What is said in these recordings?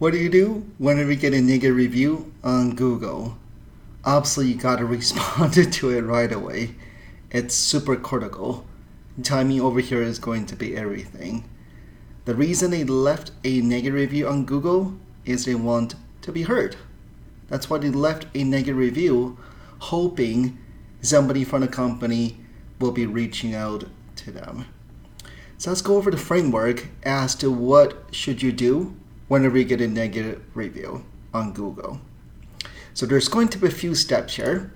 What do you do whenever you get a negative review on Google? Obviously, you gotta respond to it right away. It's super critical. Timing over here is going to be everything. The reason they left a negative review on Google is they want to be heard. That's why they left a negative review, hoping somebody from the company will be reaching out to them. So let's go over the framework as to what should you do whenever you get a negative review on Google. So there's going to be a few steps here.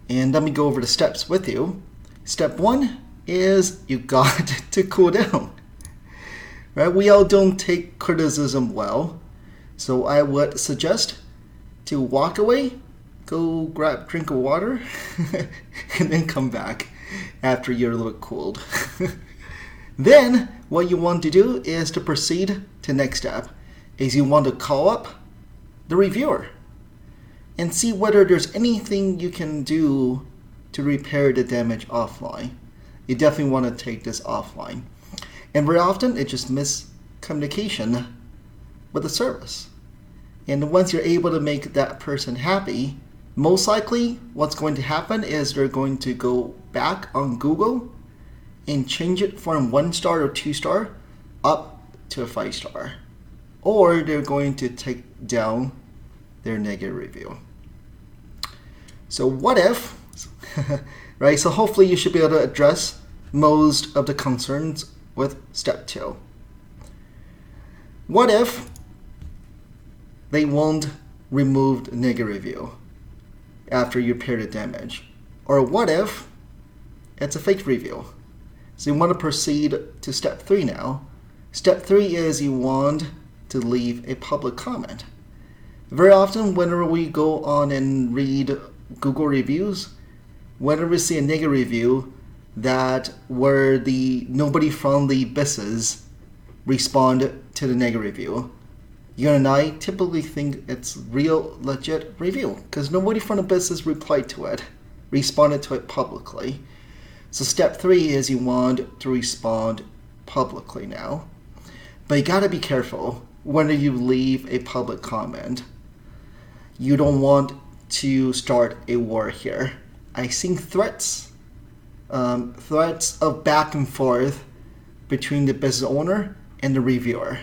And let me go over the steps with you. Step one is you got to cool down. Right? We all don't take criticism well. So I would suggest to walk away, go grab a drink of water, and then come back after you're a little bit cooled. Then what you want to do is to proceed to next step, is you want to call up the reviewer and see whether there's anything you can do to repair the damage offline. You definitely want to take this offline. And very often it's just miscommunication with the service. And once you're able to make that person happy, most likely what's going to happen is they're going to go back on Google and change it from 1-star or 2-star up to a 5-star. Or they're going to take down their negative review. So what if, right? So hopefully you should be able to address most of the concerns with step 2. What if they won't remove the negative review after you repair the damage? Or what if it's a fake review? So you want to proceed to step 3 now. Step 3 is you want to leave a public comment. Very often whenever we go on and read Google reviews, whenever we see a negative review that where nobody from the business respond to the negative review, you and I typically think it's real legit review because nobody from the business replied to it, responded to it publicly. So step 3 is you want to respond publicly now. But you gotta be careful when you leave a public comment. You don't want to start a war here. I see threats of back and forth between the business owner and the reviewer,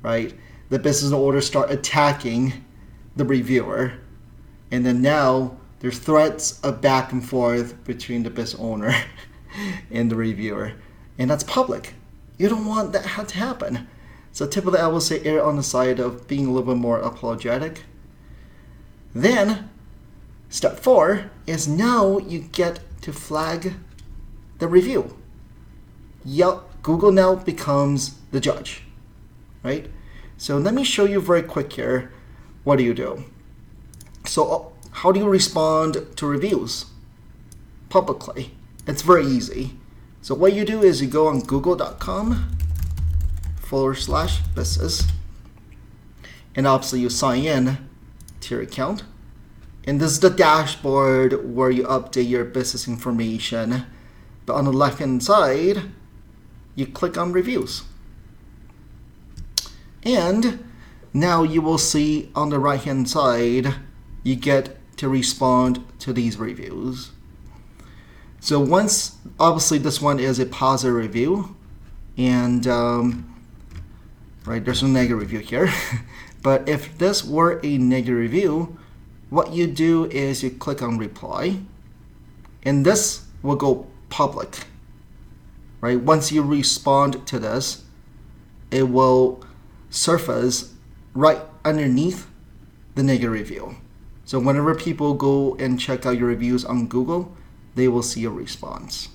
right? The business owner start attacking the reviewer, and then now there's threats of back and forth between the business owner and the reviewer, and that's public. You don't want that to happen. So typically I will say err on the side of being a little bit more apologetic. Then step 4 is now you get to flag the review. Google now becomes the judge, right? So let me show you very quick here. What do you do? So how do you respond to reviews publicly? It's very easy. So what you do is you go on google.com/business, and obviously you sign in to your account. And this is the dashboard where you update your business information. But on the left hand side, you click on reviews. And now you will see on the right hand side, you get to respond to these reviews. So once, obviously this one is a positive review, and right, there's no negative review here. But if this were a negative review, what you do is you click on reply, and this will go public, right? Once you respond to this, it will surface right underneath the negative review. So whenever people go and check out your reviews on Google, they will see a response.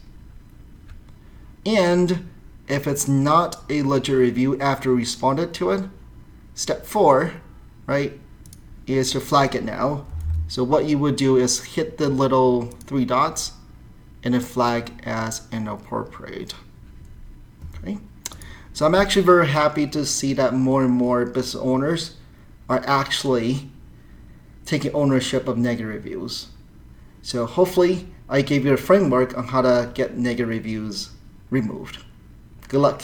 And if it's not a legit review after you responded to it, step 4, right, is to flag it now. So what you would do is hit the little 3 dots and then flag as inappropriate. Okay. So I'm actually very happy to see that more and more business owners are actually taking ownership of negative reviews. So hopefully I gave you a framework on how to get negative reviews removed. Good luck.